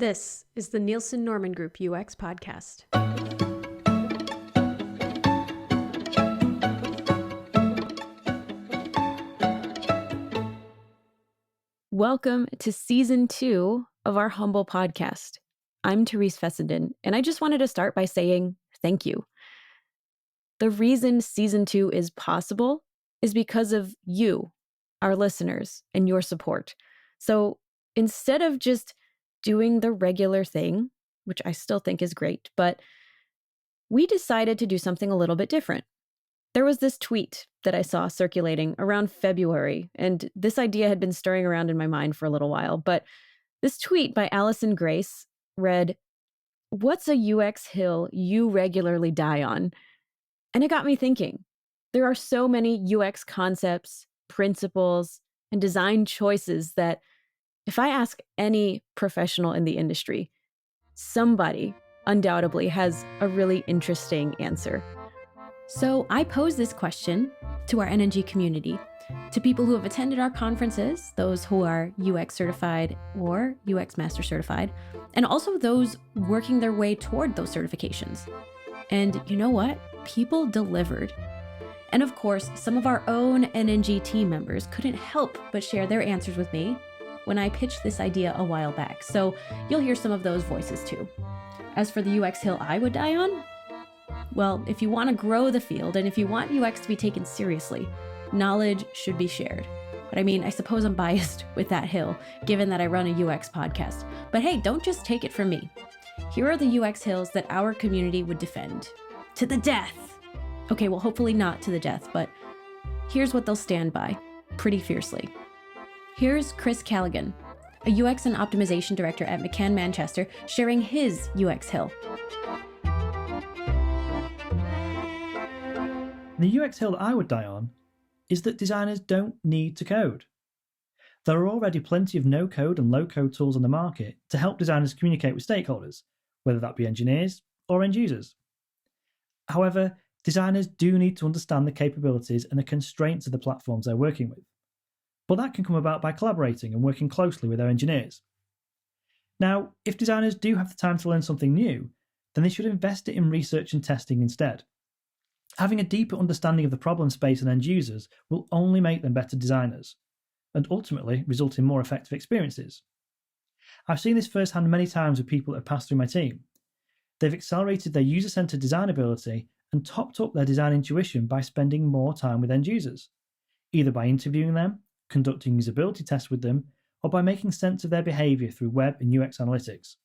This is the Nielsen Norman Group UX podcast. Welcome to season 2 of our humble podcast. I'm Therese Fessenden, and I just wanted to start by saying thank you. The reason season 2 is possible is because of you, our listeners, and your support. So instead of just doing the regular thing, which I still think is great, but we decided to do something a little bit different. There was this tweet that I saw circulating around February, and this idea had been stirring around in my mind for a little while, but this tweet by Allison Grace read, "What's a UX hill you regularly die on?" And it got me thinking. There are so many UX concepts, principles, and design choices that if I ask any professional in the industry, somebody undoubtedly has a really interesting answer. So I pose this question to our NNG community, to people who have attended our conferences, those who are UX certified or UX master certified, and also those working their way toward those certifications. And you know what? People delivered. And of course, some of our own NNG team members couldn't help but share their answers with me when I pitched this idea a while back. So you'll hear some of those voices too. As for the UX hill I would die on, well, if you want to grow the field and if you want UX to be taken seriously, knowledge should be shared. But I mean, I suppose I'm biased with that hill, given that I run a UX podcast. But hey, don't just take it from me. Here are the UX hills that our community would defend. To the death! Okay, well, hopefully not to the death, but here's what they'll stand by, pretty fiercely. Here's Chris Callaghan, a UX and Optimisation Director at McCann Manchester, sharing his UX hill. The UX hill that I would die on is that designers don't need to code. There are already plenty of no-code and low-code tools on the market to help designers communicate with stakeholders, whether that be engineers or end users. However, designers do need to understand the capabilities and the constraints of the platforms they're working with. But that can come about by collaborating and working closely with their engineers. Now, if designers do have the time to learn something new, then they should invest it in research and testing instead. Having a deeper understanding of the problem space and end users will only make them better designers, and ultimately result in more effective experiences. I've seen this firsthand many times with people that have passed through my team. They've accelerated their user-centered design ability and topped up their design intuition by spending more time with end users, either by interviewing them, conducting usability tests with them, or by making sense of their behavior through web and UX analytics.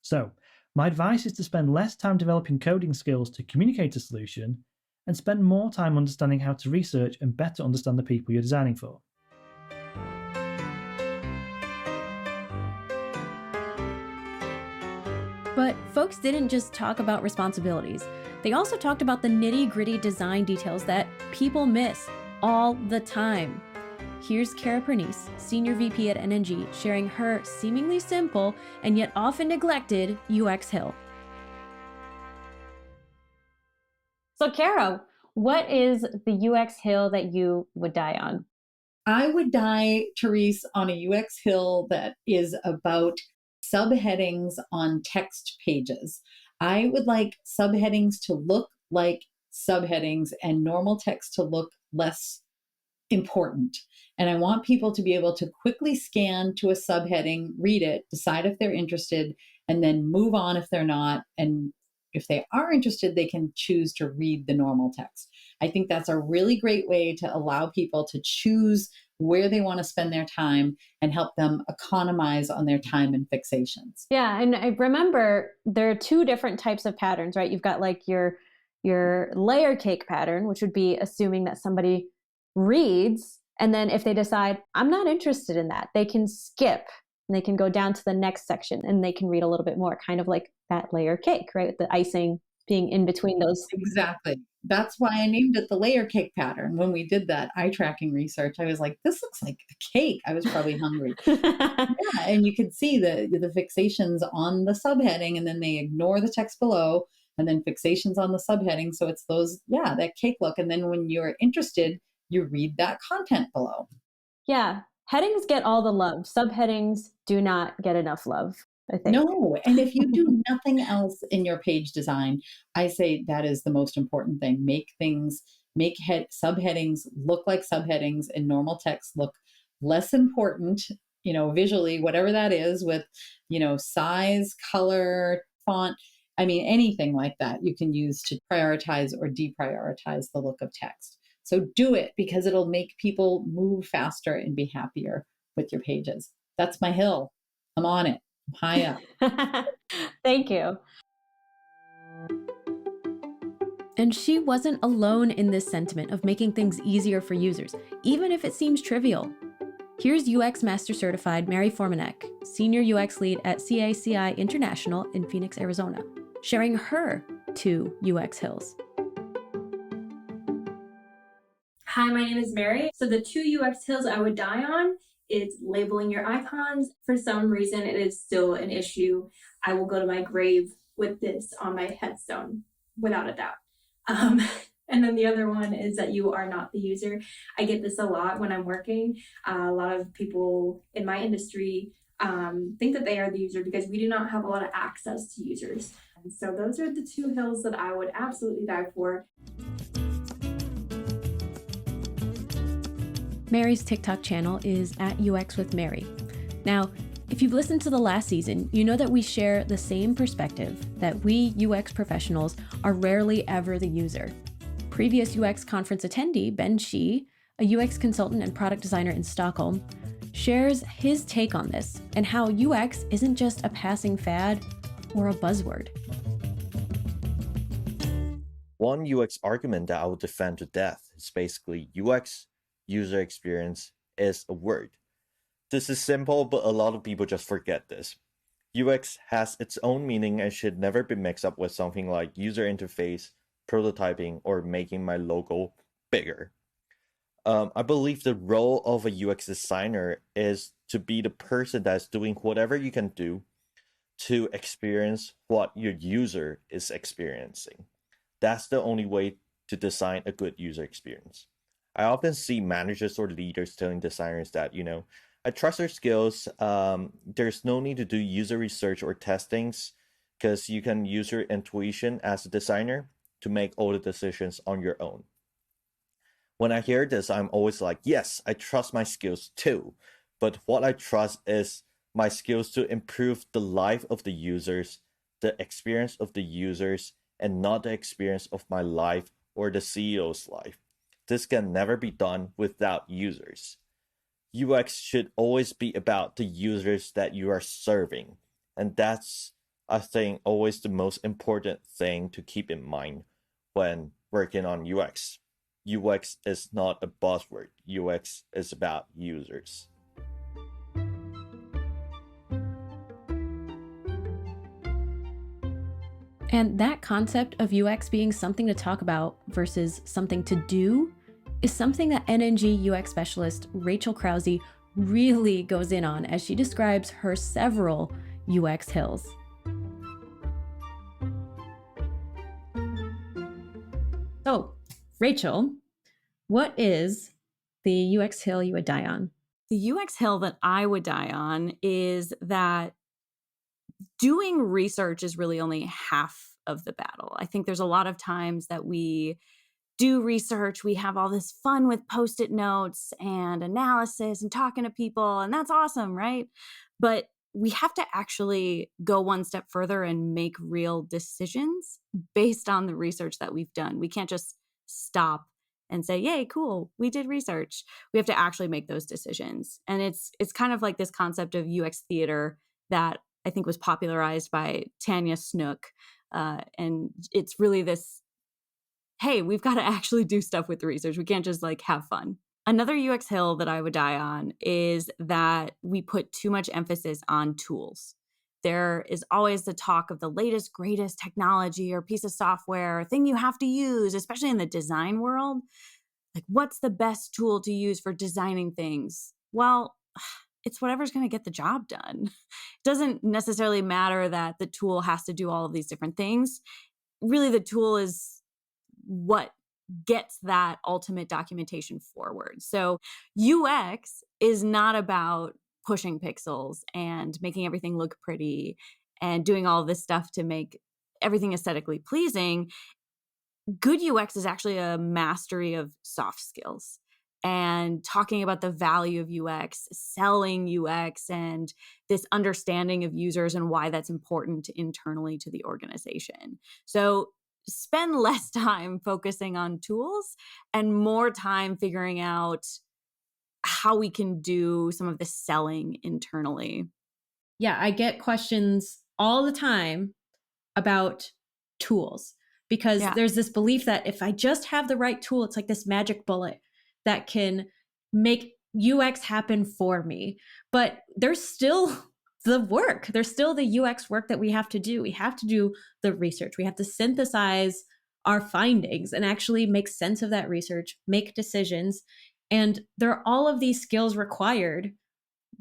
So, my advice is to spend less time developing coding skills to communicate a solution and spend more time understanding how to research and better understand the people you're designing for. But folks didn't just talk about responsibilities. They also talked about the nitty-gritty design details that people miss all the time. Here's Pernice, Senior VP at NNG, sharing her seemingly simple and yet often neglected UX hill. So Kara, what is the UX hill that you would die on? I would die, Therese, on a UX hill that is about subheadings on text pages. I would like subheadings to look like subheadings and normal text to look less important. And I want people to be able to quickly scan to a subheading, read it, decide if they're interested, and then move on if they're not. And if they are interested, they can choose to read the normal text. I think that's a really great way to allow people to choose where they want to spend their time and help them economize on their time and fixations. Yeah, and I remember there are two different types of patterns, right? You've got like your layer cake pattern, which would be assuming that somebody reads, and then if they decide, I'm not interested in that, they can skip and they can go down to the next section and they can read a little bit more, kind of like that layer cake, right? With the icing being in between those. Exactly. That's why I named it the layer cake pattern. When we did that eye tracking research, I was like, this looks like a cake. I was probably hungry. Yeah, and you could see the fixations on the subheading, and then they ignore the text below, and then fixations on the subheading. So it's those, that cake look. And then when you're interested, you read that content below. Yeah. Headings get all the love. Subheadings do not get enough love. I think. No. And if you do nothing else in your page design, I say that is the most important thing. Make subheadings look like subheadings, and normal text look less important, visually, whatever that is, with, size, color, font. I mean, anything like that you can use to prioritize or deprioritize the look of text. So do it, because it'll make people move faster and be happier with your pages. That's my hill. I'm on it. I'm high up. Thank you. And she wasn't alone in this sentiment of making things easier for users, even if it seems trivial. Here's UX Master Certified Mary Formanek, Senior UX Lead at CACI International in Phoenix, Arizona, sharing her 2 UX hills. Hi, my name is Mary. So the 2 UX hills I would die on is labeling your icons. For some reason, it is still an issue. I will go to my grave with this on my headstone, without a doubt. And then the other one is that you are not the user. I get this a lot when I'm working. A lot of people in my industry think that they are the user because we do not have a lot of access to users. And so those are the 2 hills that I would absolutely die for. Mary's TikTok channel is at UX with Mary. Now, if you've listened to the last season, you know that we share the same perspective that we UX professionals are rarely ever the user. Previous UX conference attendee, Ben Shih, a UX consultant and product designer in Stockholm, shares his take on this and how UX isn't just a passing fad or a buzzword. One UX argument that I would defend to death is basically UX, user experience, is a word. This is simple, but a lot of people just forget this. UX has its own meaning and should never be mixed up with something like user interface, prototyping, or making my logo bigger. I believe the role of a UX designer is to be the person that's doing whatever you can do to experience what your user is experiencing. That's the only way to design a good user experience. I often see managers or leaders telling designers that, I trust their skills. There's no need to do user research or testings because you can use your intuition as a designer to make all the decisions on your own. When I hear this, I'm always like, yes, I trust my skills too. But what I trust is my skills to improve the life of the users, the experience of the users, and not the experience of my life or the CEO's life. This can never be done without users. UX should always be about the users that you are serving. And that's, I think, always the most important thing to keep in mind when working on UX. UX is not a buzzword. UX is about users. And that concept of UX being something to talk about versus something to do is something that NNG UX specialist Rachel Krause really goes in on as she describes her several UX hills. So, Rachel, what is the UX hill you would die on? The UX hill that I would die on is that doing research is really only half of the battle. I think there's a lot of times that we do research, we have all this fun with Post-it notes and analysis and talking to people, and that's awesome, right? But we have to actually go one step further and make real decisions based on the research that we've done. We can't just stop and say, yay, cool, we did research. We have to actually make those decisions. And it's kind of like this concept of UX theater that I think was popularized by Tanya Snook. And it's really this, hey, we've got to actually do stuff with the research. We can't just have fun. Another UX hill that I would die on is that we put too much emphasis on tools. There is always the talk of the latest, greatest technology or piece of software or thing you have to use, especially in the design world. What's the best tool to use for designing things? Well, it's whatever's going to get the job done. It doesn't necessarily matter that the tool has to do all of these different things. Really, the tool is what gets that ultimate documentation forward. So UX is not about pushing pixels and making everything look pretty and doing all this stuff to make everything aesthetically pleasing. Good UX is actually a mastery of soft skills and talking about the value of UX, selling UX, and this understanding of users and why that's important internally to the organization. So spend less time focusing on tools and more time figuring out how we can do some of the selling internally. Yeah, I get questions all the time about tools because there's this belief that if I just have the right tool, it's like this magic bullet that can make UX happen for me. But there's still the work. There's still the UX work that we have to do. We have to do the research. We have to synthesize our findings and actually make sense of that research, make decisions. And there are all of these skills required,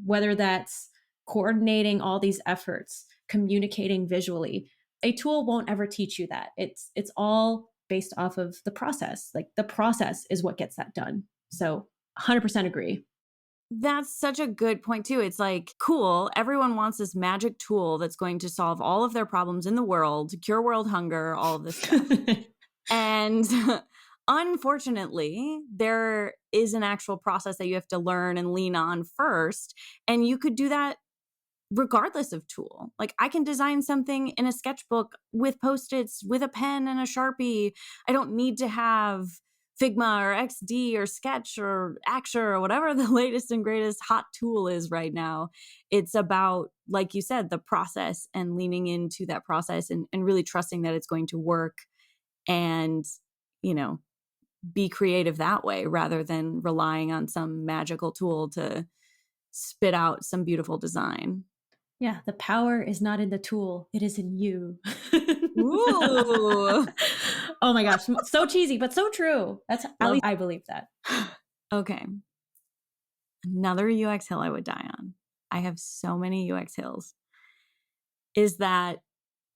whether that's coordinating all these efforts, communicating visually. A tool won't ever teach you that. It's all based off of the process. Like the process is what gets that done. So 100% agree. That's such a good point too. It's like, cool, everyone wants this magic tool that's going to solve all of their problems in the world, cure world hunger, all of this stuff. And unfortunately, there is an actual process that you have to learn and lean on first. And you could do that regardless of tool. Like I can design something in a sketchbook with Post-its, with a pen and a Sharpie. I don't need to have Figma or XD or Sketch or Axure or whatever the latest and greatest hot tool is right now. It's about, like you said, the process and leaning into that process and really trusting that it's going to work and, you know, be creative that way rather than relying on some magical tool to spit out some beautiful design. Yeah, the power is not in the tool. It is in you. Ooh. Oh my gosh. So cheesy, but so true. That's at least I believe that. Okay. Another UX hill I would die on. I have so many UX hills. Is that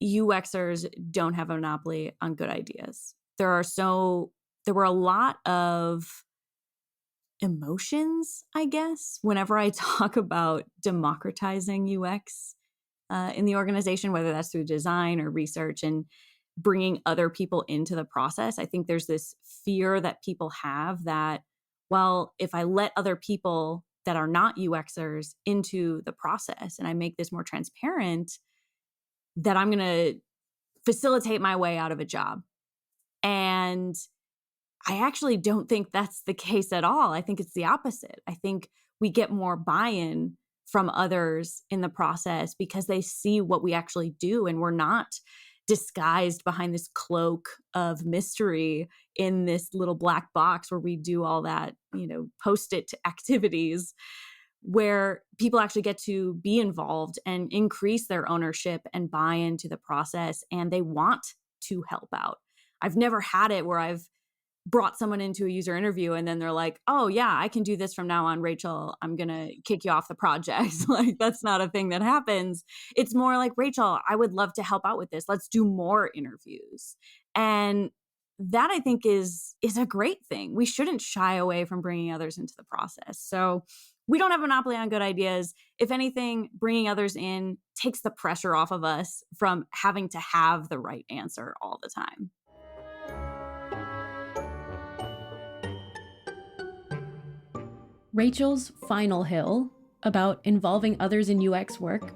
UXers don't have a monopoly on good ideas. There were a lot of emotions, I guess, whenever I talk about democratizing UX in the organization, whether that's through design or research and bringing other people into the process. I think there's this fear that people have that, well, if I let other people that are not UXers into the process and I make this more transparent, that I'm going to facilitate my way out of a job. And I actually don't think that's the case at all. I think it's the opposite. I think we get more buy-in from others in the process because they see what we actually do and we're not disguised behind this cloak of mystery in this little black box where we do all that, Post-it activities where people actually get to be involved and increase their ownership and buy into the process and they want to help out. I've never had it where I've brought someone into a user interview and then they're like, oh yeah, I can do this from now on, Rachel, I'm going to kick you off the project. Like that's not a thing that happens. It's more like, Rachel, I would love to help out with this. Let's do more interviews. And that I think is a great thing. We shouldn't shy away from bringing others into the process. So we don't have a monopoly on good ideas. If anything, bringing others in takes the pressure off of us from having to have the right answer all the time. Rachel's final hill about involving others in UX work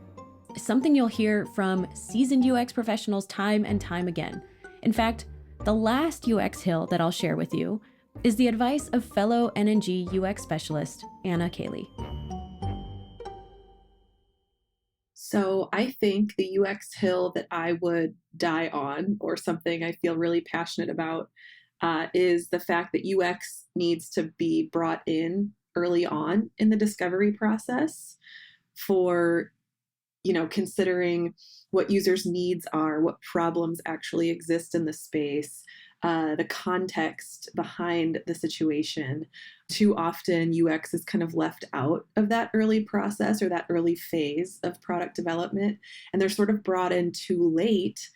is something you'll hear from seasoned UX professionals time and time again. In fact, the last UX hill that I'll share with you is the advice of fellow NNG UX specialist Anna Kaley. So I think the UX hill that I would die on, or something I feel really passionate about, is the fact that UX needs to be brought in early on in the discovery process for, considering what users' needs are, what problems actually exist in the space, the context behind the situation. Too often UX is kind of left out of that early process or that early phase of product development, and they're sort of brought in too late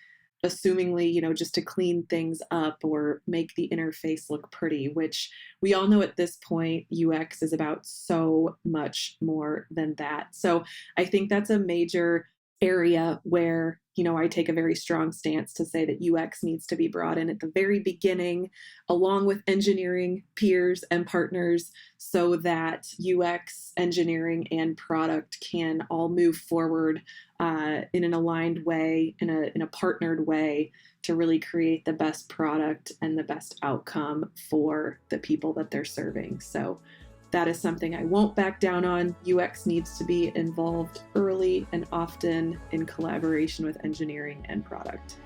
assumingly, just to clean things up or make the interface look pretty, which we all know at this point, UX is about so much more than that. So I think that's a major area where, I take a very strong stance to say that UX needs to be brought in at the very beginning, along with engineering peers and partners, so that UX, engineering, and product can all move forward in an aligned way, in a partnered way, to really create the best product and the best outcome for the people that they're serving. So that is something I won't back down on. UX needs to be involved early and often in collaboration with engineering and product.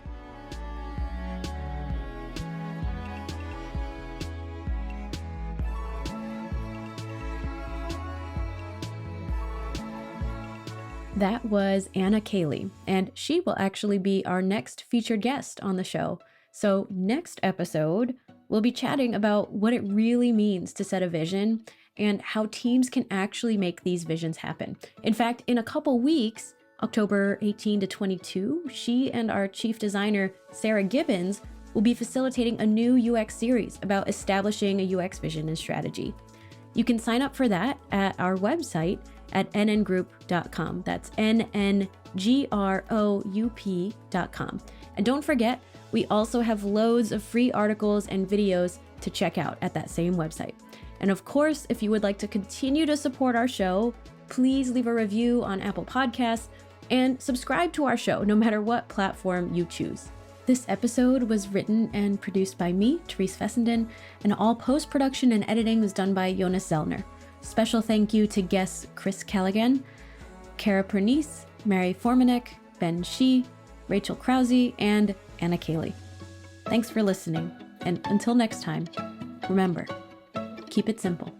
That was Anna Kaley, and she will actually be our next featured guest on the show. So next episode, we'll be chatting about what it really means to set a vision and how teams can actually make these visions happen. In fact, in a couple weeks, October 18 to 22, she and our chief designer, Sarah Gibbons, will be facilitating a new UX series about establishing a UX vision and strategy. You can sign up for that at our website at nngroup.com. That's nngroup.com. And don't forget, we also have loads of free articles and videos to check out at that same website. And of course, if you would like to continue to support our show, please leave a review on Apple Podcasts and subscribe to our show no matter what platform you choose. This episode was written and produced by me, Therese Fessenden, and all post-production and editing was done by Jonas Zellner. Special thank you to guests Chris Callaghan, Kara Pernice, Mary Formanek, Ben Shih, Rachel Krause, and Anna Kaley. Thanks for listening, and until next time, remember, keep it simple.